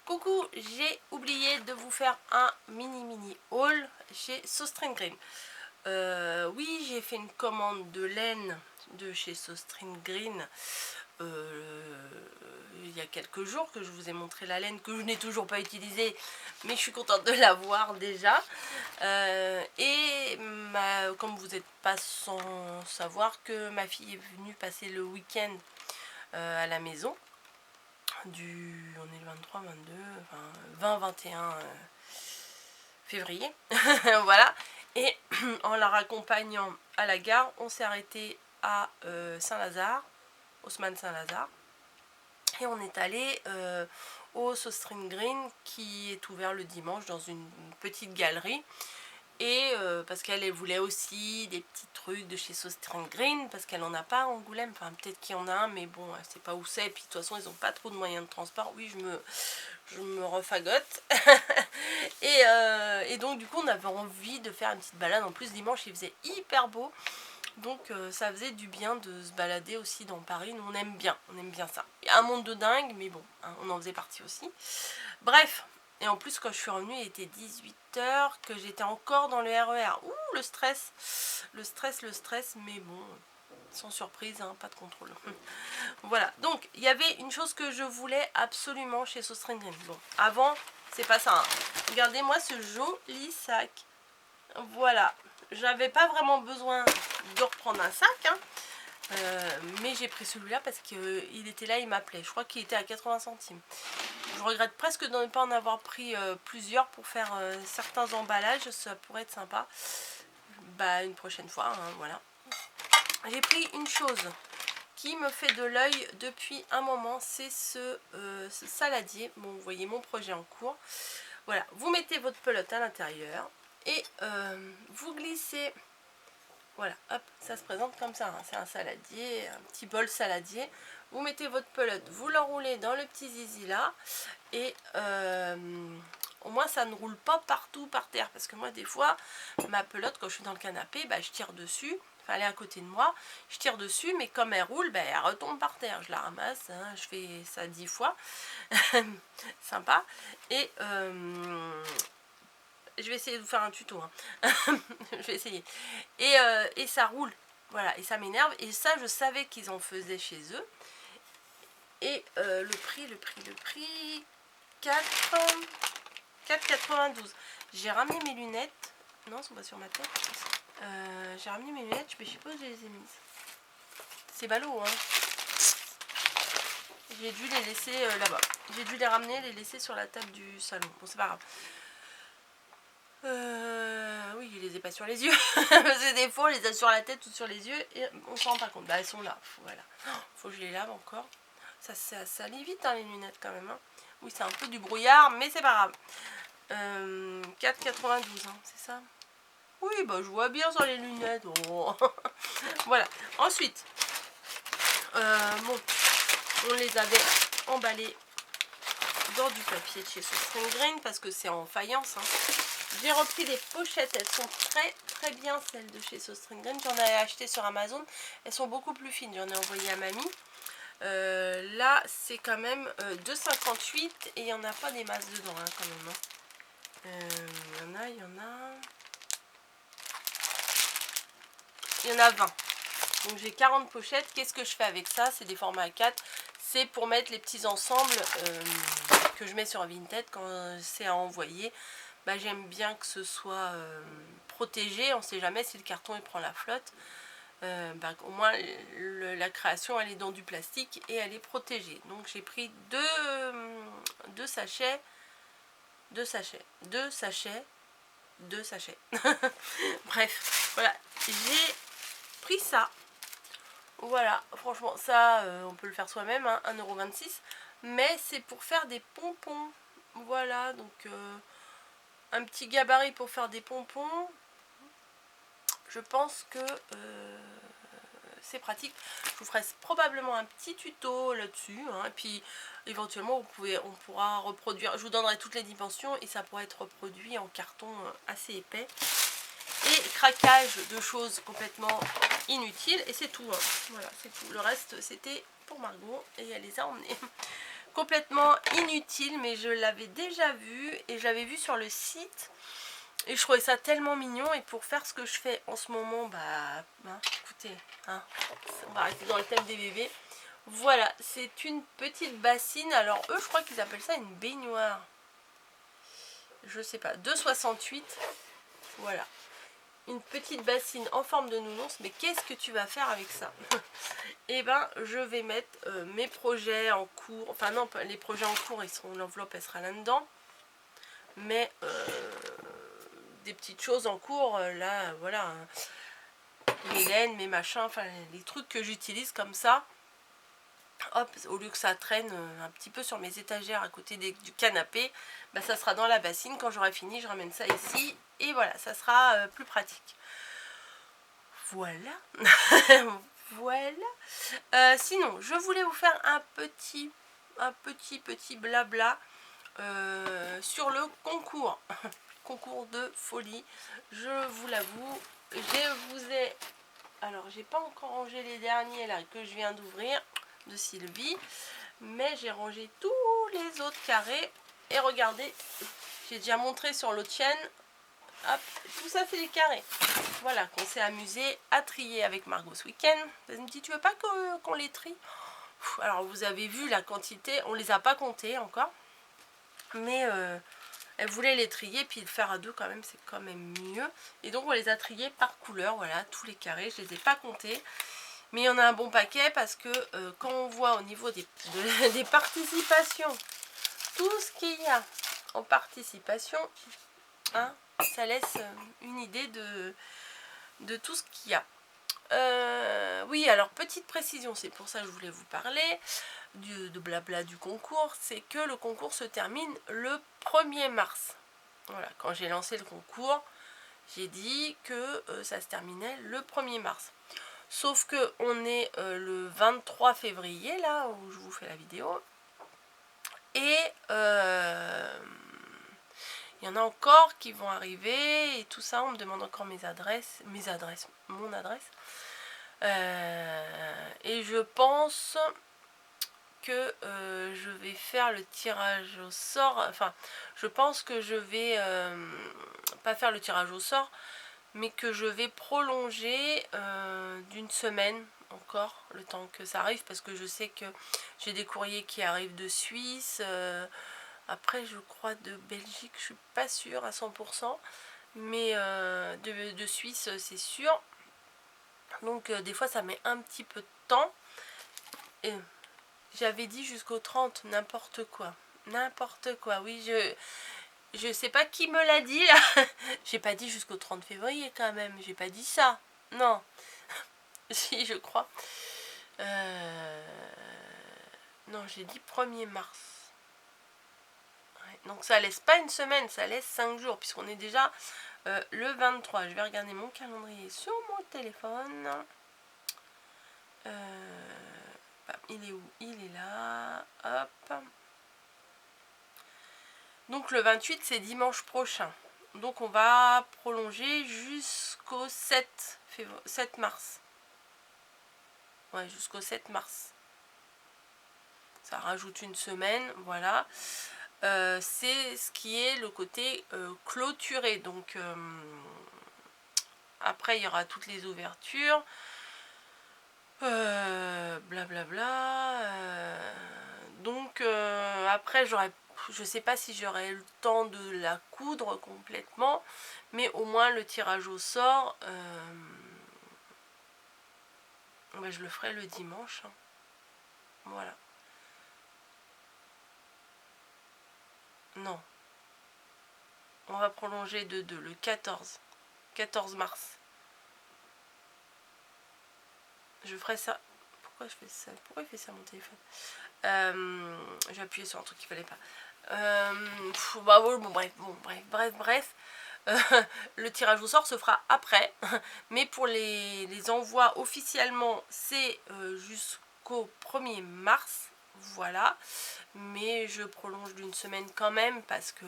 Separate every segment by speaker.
Speaker 1: Coucou, j'ai oublié de vous faire un mini haul chez Sostring Green. Oui, j'ai fait une commande de laine de chez Sostring Green il y a quelques jours, que je vous ai montré la laine que je n'ai toujours pas utilisée, mais je suis contente de l'avoir déjà. Comme vous n'êtes pas sans savoir que ma fille est venue passer le week-end à la maison, on est le 23, 22, enfin, 20, 21 février, voilà, et en la raccompagnant à la gare, on s'est arrêté à Saint-Lazare, Haussmann Saint-Lazare, et on est allé au Sostring Green qui est ouvert le dimanche dans une petite galerie. Et parce qu'elle voulait aussi des petits trucs de chez Sostring Green, parce qu'elle n'en a pas à Angoulême, enfin peut-être qu'il y en a un, mais bon, elle sait pas où c'est, et puis de toute façon ils n'ont pas trop de moyens de transport. Oui, je me refagote. et donc du coup on avait envie de faire une petite balade. En plus dimanche il faisait hyper beau, donc ça faisait du bien de se balader aussi dans Paris. Nous on aime bien ça. Il y a un monde de dingue, mais bon, hein, on en faisait partie aussi. Bref. Et en plus, quand je suis revenue, il était 18 h, que j'étais encore dans le RER. Ouh, le stress, mais bon, sans surprise, hein, pas de contrôle. Voilà, donc il y avait une chose que je voulais absolument chez Sostring Green. Bon, avant, c'est pas ça. Hein. Regardez-moi ce joli sac. Voilà, j'avais pas vraiment besoin de reprendre un sac, hein. Mais j'ai pris celui-là parce qu'il était là, il m'appelait. Je crois qu'il était à 80 centimes. Je regrette presque de ne pas en avoir pris plusieurs pour faire certains emballages. Ça pourrait être sympa. Bah, une prochaine fois, hein, voilà. J'ai pris une chose qui me fait de l'œil depuis un moment. C'est ce saladier. Bon, vous voyez mon projet en cours. Voilà, vous mettez votre pelote à l'intérieur et vous glissez. Voilà, hop, ça se présente comme ça, hein. C'est un saladier, un petit bol saladier. Vous mettez votre pelote, vous l'enroulez dans le petit zizi là. Et au moins ça ne roule pas partout par terre. Parce que moi des fois, ma pelote quand je suis dans le canapé, bah, je tire dessus. Enfin elle est à côté de moi, je tire dessus. Mais comme elle roule, bah, elle retombe par terre. Je la ramasse, hein, je fais ça 10 fois. Sympa. Et je vais essayer de vous faire un tuto, hein. Je vais essayer. Et ça roule, voilà, et ça m'énerve. Et ça, je savais qu'ils en faisaient chez eux. Et le prix 4,92. J'ai ramené mes lunettes. Non, elles sont pas sur ma tête. J'ai ramené mes lunettes, mais je sais pas où je les ai mises. C'est ballot, hein. J'ai dû les laisser là-bas. J'ai dû les ramener, les laisser sur la table du salon. Bon, c'est pas grave. Oui, je les ai pas sur les yeux. Parce que des fois, on les a sur la tête ou sur les yeux et on s'en rend pas compte. Bah, elles sont là. Voilà. Faut que je les lave encore. Ça lit vite, hein, les lunettes quand même. Hein. Oui, c'est un peu du brouillard, mais c'est pas grave. 4,92, hein, c'est ça? Oui, bah, je vois bien sur les lunettes. Oh. Voilà. Ensuite, bon, on les avait emballés dans du papier de chez Sostring Green parce que c'est en faïence. Hein. J'ai repris les pochettes, elles sont très bien celles de chez Sostring Green. J'en ai acheté sur Amazon, elles sont beaucoup plus fines, j'en ai envoyé à mamie. Là c'est quand même 2,58 et il n'y en a pas des masses dedans, hein, quand même. Hein. Il y en a 20. Donc j'ai 40 pochettes. Qu'est-ce que je fais avec ça? C'est des formats A4. C'est pour mettre les petits ensembles que je mets sur Vinted quand c'est à envoyer. Bah, j'aime bien que ce soit protégé. On ne sait jamais si le carton il prend la flotte. Bah, au moins la création elle est dans du plastique et elle est protégée. Donc j'ai pris deux sachets. Bref, voilà, j'ai pris ça. Voilà, franchement ça on peut le faire soi-même, hein, 1,26 €. Mais c'est pour faire des pompons. Voilà, donc un petit gabarit pour faire des pompons. Je pense que c'est pratique. Je vous ferai probablement un petit tuto là-dessus, hein, et puis éventuellement on pourra reproduire. Je vous donnerai toutes les dimensions et ça pourra être reproduit en carton assez épais. Et craquage de choses complètement inutiles et c'est tout. Hein. Voilà, c'est tout. Le reste c'était pour Margot et elle les a emmenés. complètement inutile, mais je l'avais déjà vu et je l'avais vu sur le site et je trouvais ça tellement mignon. Et pour faire ce que je fais en ce moment, bah hein, écoutez, hein, on va rester dans le thème des bébés. Voilà, c'est une petite bassine. Alors eux, je crois qu'ils appellent ça une baignoire. Je sais pas, 2,68. Voilà, une petite bassine en forme de nounours. Mais qu'est-ce que tu vas faire avec ça? Et ben, je vais mettre mes projets en cours. Enfin non, les projets en cours, ils seront, l'enveloppe, elle sera là-dedans. Mais des petites choses en cours, là, voilà. Hein. Mes laines, mes machins, enfin les trucs que j'utilise comme ça. Hop, au lieu que ça traîne un petit peu sur mes étagères à côté du canapé, bah, ça sera dans la bassine. Quand j'aurai fini, je ramène ça ici. Et voilà, ça sera plus pratique. Voilà. Voilà. Sinon, je voulais vous faire un petit blabla sur le concours. Concours de folie. Je vous l'avoue, alors, j'ai pas encore rangé les derniers là que je viens d'ouvrir de Sylvie, mais j'ai rangé tous les autres carrés. Et regardez, j'ai déjà montré sur l'autre chaîne. Hop, tout ça c'est des carrés. Voilà, qu'on s'est amusé à trier avec Margot ce week-end. Elle me dit, tu veux pas qu'on les trie? Alors vous avez vu la quantité, on les a pas comptés encore. Mais elle voulait les trier, puis le faire à deux quand même, c'est quand même mieux. Et donc on les a triés par couleur, voilà, tous les carrés, je les ai pas comptés. Mais il y en a un bon paquet parce que quand on voit au niveau des participations, tout ce qu'il y a en participation, hein, ça laisse une idée de tout ce qu'il y a. Oui, alors petite précision, c'est pour ça que je voulais vous parler de blabla du concours, c'est que le concours se termine le 1er mars. Voilà, quand j'ai lancé le concours, j'ai dit que ça se terminait le 1er mars. Sauf que on est le 23 février, là où je vous fais la vidéo. Et il y en a encore qui vont arriver et tout ça. On me demande encore mon adresse. Et je pense que je vais faire le tirage au sort. Enfin, je pense que je vais pas faire le tirage au sort, mais que je vais prolonger d'une semaine encore le temps que ça arrive, parce que je sais que j'ai des courriers qui arrivent de Suisse, après je crois de Belgique, je suis pas sûre à 100%, mais de Suisse c'est sûr. Donc des fois ça met un petit peu de temps. Et j'avais dit jusqu'au 30, n'importe quoi, oui, je sais pas qui me l'a dit là. J'ai pas dit jusqu'au 30 février quand même, j'ai pas dit ça, non. Si, je crois. Non, j'ai dit 1er mars. Ouais, donc ça laisse pas une semaine, ça laisse 5 jours, puisqu'on est déjà le 23. Je vais regarder mon calendrier sur mon téléphone. Il est où? Il est là. Hop. Donc le 28, c'est dimanche prochain. Donc on va prolonger jusqu'au 7 mars. Ouais, jusqu'au 7 mars. Ça rajoute une semaine, voilà. C'est ce qui est le côté clôturé. Donc après, il y aura toutes les ouvertures. Blablabla. Donc après, je sais pas si j'aurai le temps de la coudre complètement, mais au moins le tirage au sort, bah, je le ferai le dimanche. Hein. Voilà. Non. On va prolonger de 2, le 14 mars. Je ferai ça. Pourquoi je fais ça? Pourquoi il fait ça mon téléphone? J'ai appuyé sur un truc qu'il fallait pas. Bah, bon, bref. Le tirage au sort se fera après. Mais pour les envois officiellement, c'est jusqu'au 1er mars. Voilà. Mais je prolonge d'une semaine quand même parce que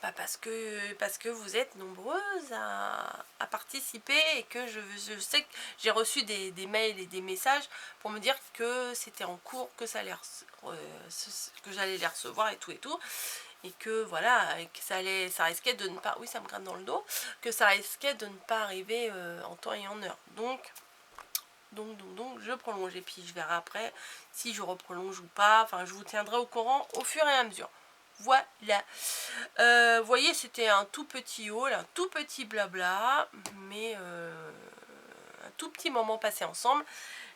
Speaker 1: parce que vous êtes nombreuses à participer et que je sais que j'ai reçu des mails et des messages pour me dire que c'était en cours, que que j'allais les recevoir et tout, et que voilà, et que ça risquait de ne pas, oui ça me gratte dans le dos, que ça risquait de ne pas arriver en temps et en heure. Donc je prolonge, et puis je verrai après si je reprolonge ou pas, enfin je vous tiendrai au courant au fur et à mesure. Voilà. Vous voyez, c'était un tout petit haul, un tout petit blabla, mais un tout petit moment passé ensemble.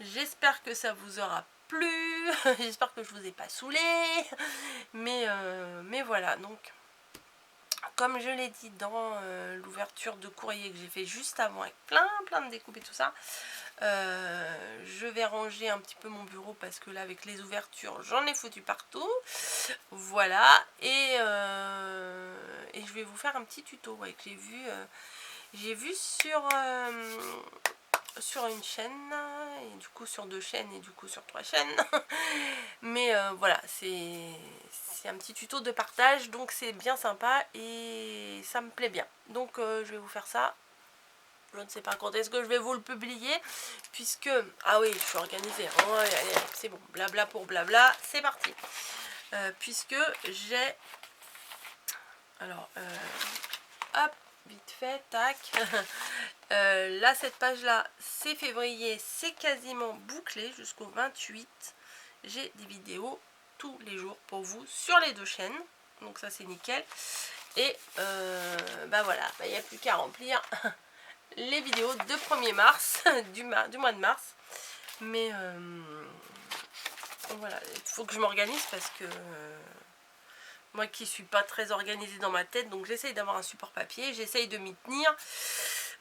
Speaker 1: J'espère que ça vous aura plu, j'espère que je vous ai pas saoulé, mais voilà, donc comme je l'ai dit dans l'ouverture de courrier que j'ai fait juste avant avec plein de découpes et tout ça, je vais ranger un petit peu mon bureau parce que là avec les ouvertures j'en ai foutu partout, voilà, et je vais vous faire un petit tuto, ouais, que j'ai vu sur une chaîne, et du coup sur 2 chaînes, et du coup sur 3 chaînes, mais voilà, c'est un petit tuto de partage, donc c'est bien sympa et ça me plaît bien, donc je vais vous faire ça. Je ne sais pas quand est-ce que je vais vous le publier, puisque... Ah oui, je suis organisée. Oh, allez, c'est bon, blabla pour blabla, c'est parti. Puisque j'ai... Alors, hop, vite fait, tac. Là, cette page-là, c'est février, c'est quasiment bouclé jusqu'au 28. J'ai des vidéos tous les jours pour vous sur les 2 chaînes. Donc ça, c'est nickel. Et bah voilà, il n'y a plus qu'à remplir les vidéos de 1er mars, du mois de mars. Mais voilà, il faut que je m'organise parce que moi qui suis pas très organisée dans ma tête, donc j'essaye d'avoir un support papier, j'essaye de m'y tenir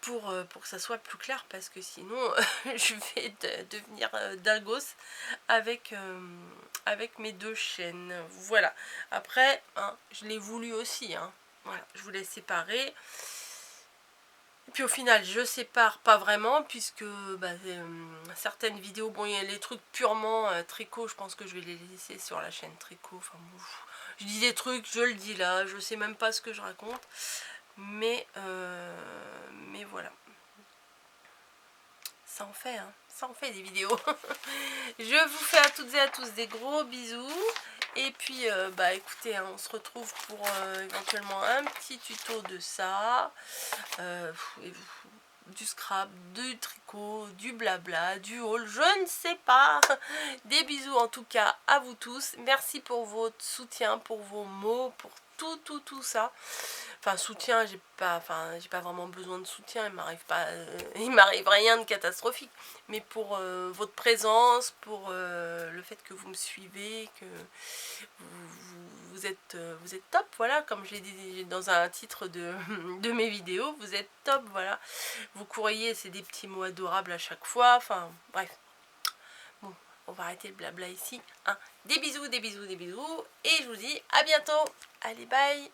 Speaker 1: pour que ça soit plus clair, parce que sinon je vais devenir dingos avec mes 2 chaînes. Voilà, après hein, je l'ai voulu aussi, hein. Voilà, je vous laisse séparer. Et puis au final je sépare pas vraiment, puisque bah, certaines vidéos, bon il y a les trucs purement tricot, je pense que je vais les laisser sur la chaîne tricot. Enfin bon, je dis des trucs, je le dis là, je sais même pas ce que je raconte, mais voilà, ça en fait, hein, ça en fait des vidéos. Je vous fais à toutes et à tous des gros bisous. Et puis bah écoutez, hein, on se retrouve pour éventuellement un petit tuto de ça, du scrap, du tricot, du blabla, du haul, je ne sais pas. Des bisous en tout cas à vous tous. Merci pour votre soutien, pour vos mots, pour tout ça. Enfin soutien, j'ai pas vraiment besoin de soutien, il m'arrive rien de catastrophique, mais pour votre présence, pour le fait que vous me suivez, que vous êtes top, voilà, comme je l'ai dit dans un titre de mes vidéos, vous êtes top, voilà. Vos courriers, c'est des petits mots adorables à chaque fois, enfin bref. Bon, on va arrêter le blabla ici, hein. Des bisous, et je vous dis à bientôt. Allez, bye.